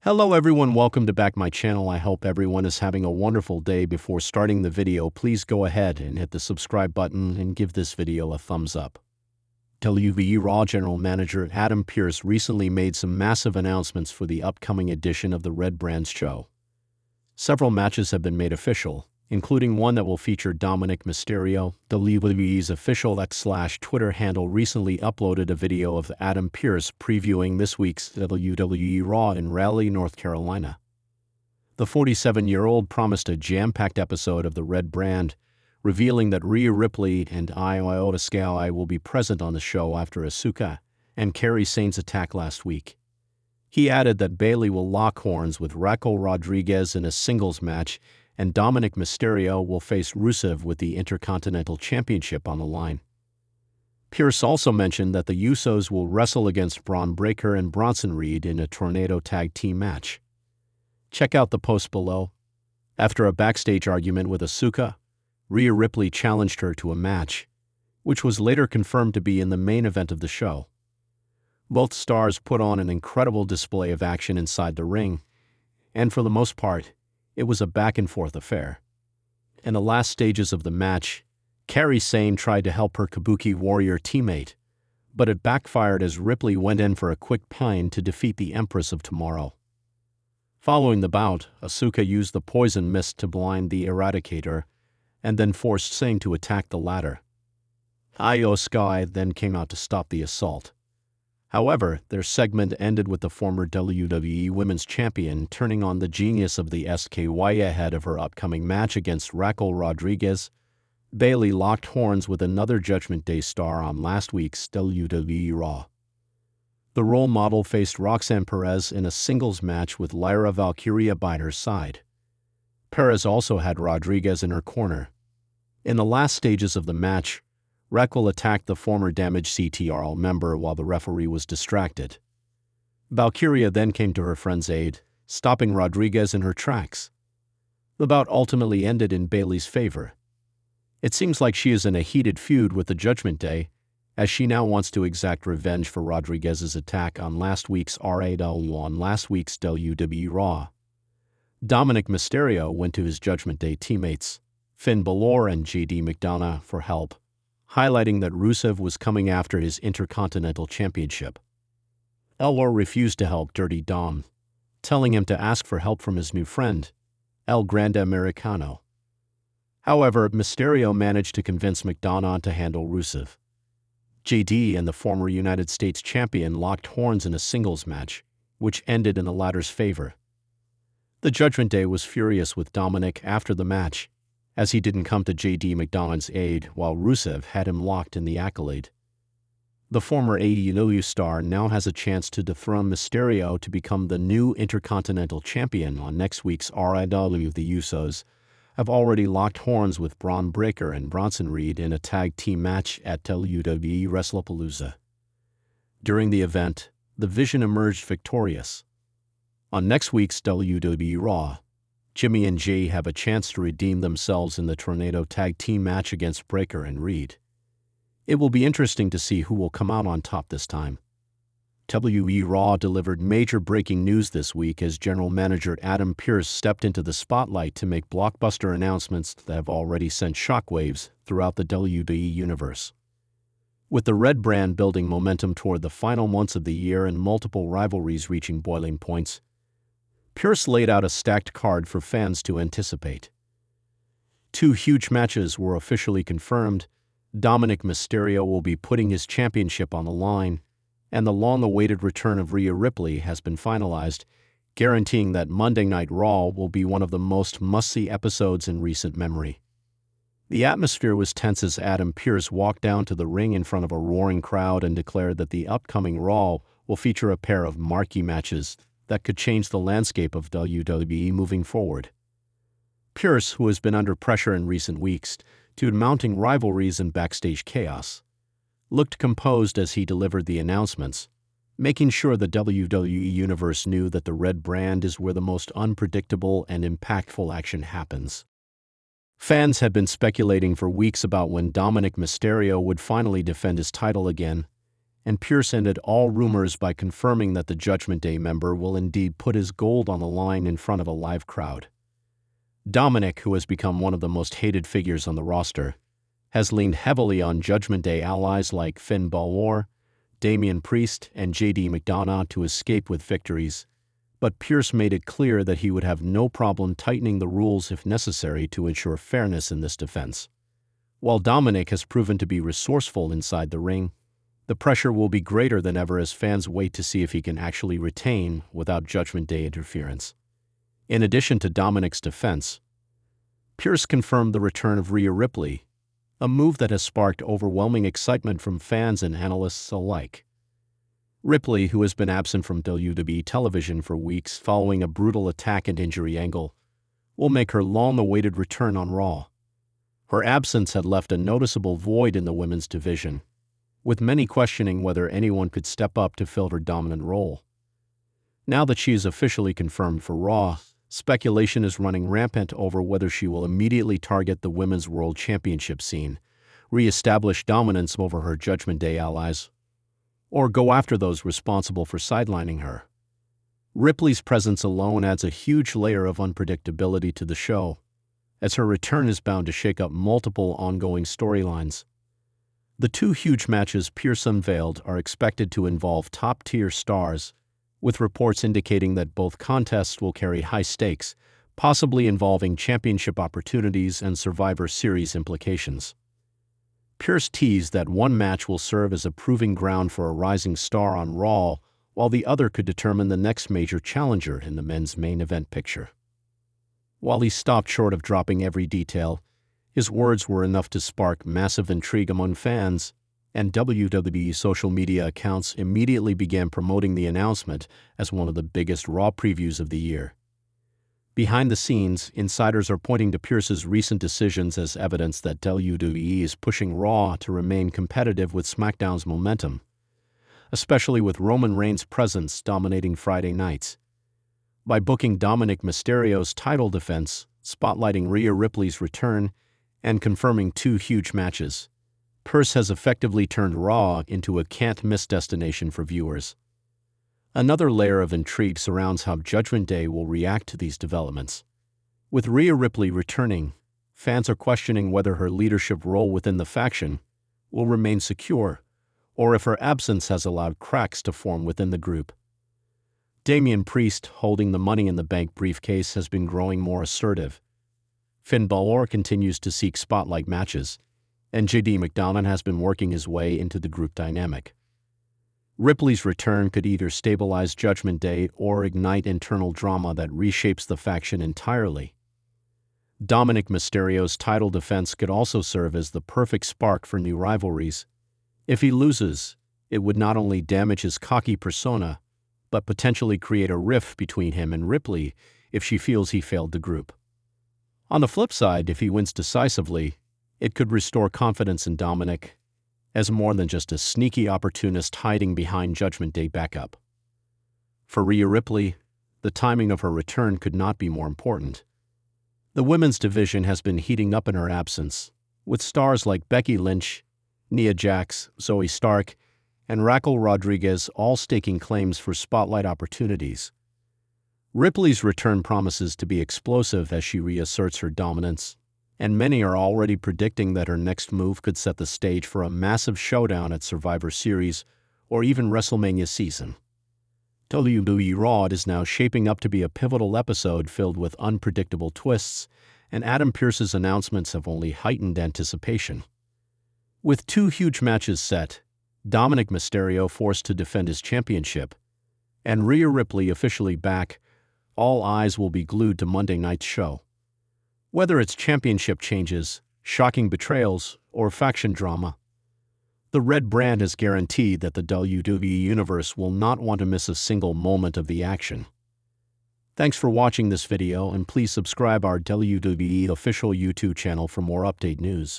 Hello everyone, welcome to back my channel. I hope everyone is having a wonderful day. Before starting the video, please go ahead and hit the subscribe button and give this video a thumbs up. WWE Raw General Manager Adam Pearce recently made some massive announcements for the upcoming edition of the Red Brands show. Several matches have been made official, including one that will feature Dominik Mysterio. WWE's official X/Twitter handle recently uploaded a video of Adam Pearce previewing this week's WWE Raw in Raleigh, North Carolina. The 47-year-old promised a jam-packed episode of the Red Brand, revealing that Rhea Ripley and Io Sky will be present on the show after Asuka and Kairi Sane's attack last week. He added that Bayley will lock horns with Raquel Rodriguez in a singles match, and Dominik Mysterio will face Rusev with the Intercontinental Championship on the line. Pearce also mentioned that the Usos will wrestle against Braun Breaker and Bronson Reed in a Tornado Tag Team match. Check out the post below. After a backstage argument with Asuka, Rhea Ripley challenged her to a match, which was later confirmed to be in the main event of the show. Both stars put on an incredible display of action inside the ring, and for the most part, it was a back-and-forth affair. In the last stages of the match, Kairi Sane tried to help her Kabuki Warrior teammate, but it backfired as Ripley went in for a quick pin to defeat the Empress of Tomorrow. Following the bout, Asuka used the poison mist to blind the Eradicator, and then forced Sane to attack the latter. Io Sky then came out to stop the assault. However, their segment ended with the former WWE Women's Champion turning on the genius of the SKY ahead of her upcoming match against Raquel Rodriguez. Bayley locked horns with another Judgment Day star on last week's WWE Raw. The role model faced Roxanne Perez in a singles match with Lyra Valkyria by her side. Perez also had Rodriguez in her corner. In the last stages of the match, Raquel attacked the former damaged CTRL member while the referee was distracted. Valkyria then came to her friend's aid, stopping Rodriguez in her tracks. The bout ultimately ended in Bayley's favor. It seems like she is in a heated feud with the Judgment Day, as she now wants to exact revenge for Rodriguez's attack on last week's WWE Raw. Dominik Mysterio went to his Judgment Day teammates, Finn Balor and JD McDonough, for help, highlighting that Rusev was coming after his Intercontinental Championship. Elor refused to help Dirty Dom, telling him to ask for help from his new friend, El Grande Americano. However, Mysterio managed to convince McDonough to handle Rusev. JD and the former United States champion locked horns in a singles match, which ended in the latter's favor. The Judgment Day was furious with Dominik after the match, as he didn't come to JD McDonough's aid while Rusev had him locked in the Accolade. The former AEW star now has a chance to dethrone Mysterio to become the new Intercontinental Champion on next week's RIW. The Usos have already locked horns with Braun Breaker and Bronson Reed in a tag team match at WWE WrestlePalooza. During the event, the Vision emerged victorious. On next week's WWE Raw, Jimmy and Jay have a chance to redeem themselves in the Tornado Tag Team match against Breaker and Reed. It will be interesting to see who will come out on top this time. WWE Raw delivered major breaking news this week as General Manager Adam Pearce stepped into the spotlight to make blockbuster announcements that have already sent shockwaves throughout the WWE universe. With the Red Brand building momentum toward the final months of the year and multiple rivalries reaching boiling points, Pearce laid out a stacked card for fans to anticipate. 2 huge matches were officially confirmed. Dominik Mysterio will be putting his championship on the line, and the long-awaited return of Rhea Ripley has been finalized, guaranteeing that Monday Night Raw will be one of the most must-see episodes in recent memory. The atmosphere was tense as Adam Pearce walked down to the ring in front of a roaring crowd and declared that the upcoming Raw will feature a pair of marquee matches that could change the landscape of WWE moving forward. Pearce, who has been under pressure in recent weeks due to mounting rivalries and backstage chaos, looked composed as he delivered the announcements, making sure the WWE Universe knew that the Red Brand is where the most unpredictable and impactful action happens. Fans had been speculating for weeks about when Dominik Mysterio would finally defend his title again, and Pearce ended all rumors by confirming that the Judgment Day member will indeed put his gold on the line in front of a live crowd. Dominik, who has become one of the most hated figures on the roster, has leaned heavily on Judgment Day allies like Finn Balor, Damian Priest, and JD McDonough to escape with victories, but Pearce made it clear that he would have no problem tightening the rules if necessary to ensure fairness in this defense. While Dominik has proven to be resourceful inside the ring, the pressure will be greater than ever as fans wait to see if he can actually retain without Judgment Day interference. In addition to Dominik's defense, Pearce confirmed the return of Rhea Ripley, a move that has sparked overwhelming excitement from fans and analysts alike. Ripley, who has been absent from WWE television for weeks following a brutal attack and injury angle, will make her long-awaited return on Raw. Her absence had left a noticeable void in the women's division, with many questioning whether anyone could step up to fill her dominant role. Now that she is officially confirmed for Raw, speculation is running rampant over whether she will immediately target the Women's World Championship scene, re-establish dominance over her Judgment Day allies, or go after those responsible for sidelining her. Ripley's presence alone adds a huge layer of unpredictability to the show, as her return is bound to shake up multiple ongoing storylines. The two huge matches Pearce unveiled are expected to involve top-tier stars, with reports indicating that both contests will carry high stakes, possibly involving championship opportunities and Survivor Series implications. Pearce teased that one match will serve as a proving ground for a rising star on Raw, while the other could determine the next major challenger in the men's main event picture. While he stopped short of dropping every detail, his words were enough to spark massive intrigue among fans, and WWE social media accounts immediately began promoting the announcement as one of the biggest Raw previews of the year. Behind the scenes, insiders are pointing to Pearce's recent decisions as evidence that WWE is pushing Raw to remain competitive with SmackDown's momentum, especially with Roman Reigns' presence dominating Friday nights. By booking Dominik Mysterio's title defense, spotlighting Rhea Ripley's return, and confirming two huge matches, Pearce has effectively turned Raw into a can't-miss destination for viewers. Another layer of intrigue surrounds how Judgment Day will react to these developments. With Rhea Ripley returning, fans are questioning whether her leadership role within the faction will remain secure, or if her absence has allowed cracks to form within the group. Damian Priest, holding the Money in the Bank briefcase, has been growing more assertive. Finn Balor continues to seek spotlight matches, and JD McDonough has been working his way into the group dynamic. Ripley's return could either stabilize Judgment Day or ignite internal drama that reshapes the faction entirely. Dominik Mysterio's title defense could also serve as the perfect spark for new rivalries. If he loses, it would not only damage his cocky persona, but potentially create a rift between him and Ripley if she feels he failed the group. On the flip side, if he wins decisively, it could restore confidence in Dominik as more than just a sneaky opportunist hiding behind Judgment Day backup. For Rhea Ripley, the timing of her return could not be more important. The women's division has been heating up in her absence, with stars like Becky Lynch, Nia Jax, Zoe Stark, and Raquel Rodriguez all staking claims for spotlight opportunities. Ripley's return promises to be explosive as she reasserts her dominance, and many are already predicting that her next move could set the stage for a massive showdown at Survivor Series or even WrestleMania season. WWE Raw is now shaping up to be a pivotal episode filled with unpredictable twists, and Adam Pearce's announcements have only heightened anticipation. With two huge matches set, Dominik Mysterio forced to defend his championship, and Rhea Ripley officially back, all eyes will be glued to Monday night's show. Whether it's championship changes, shocking betrayals, or faction drama, the Red brand has guaranteed that the WWE Universe will not want to miss a single moment of the action. Thanks for watching this video, and please subscribe our WWE official YouTube channel for more update news.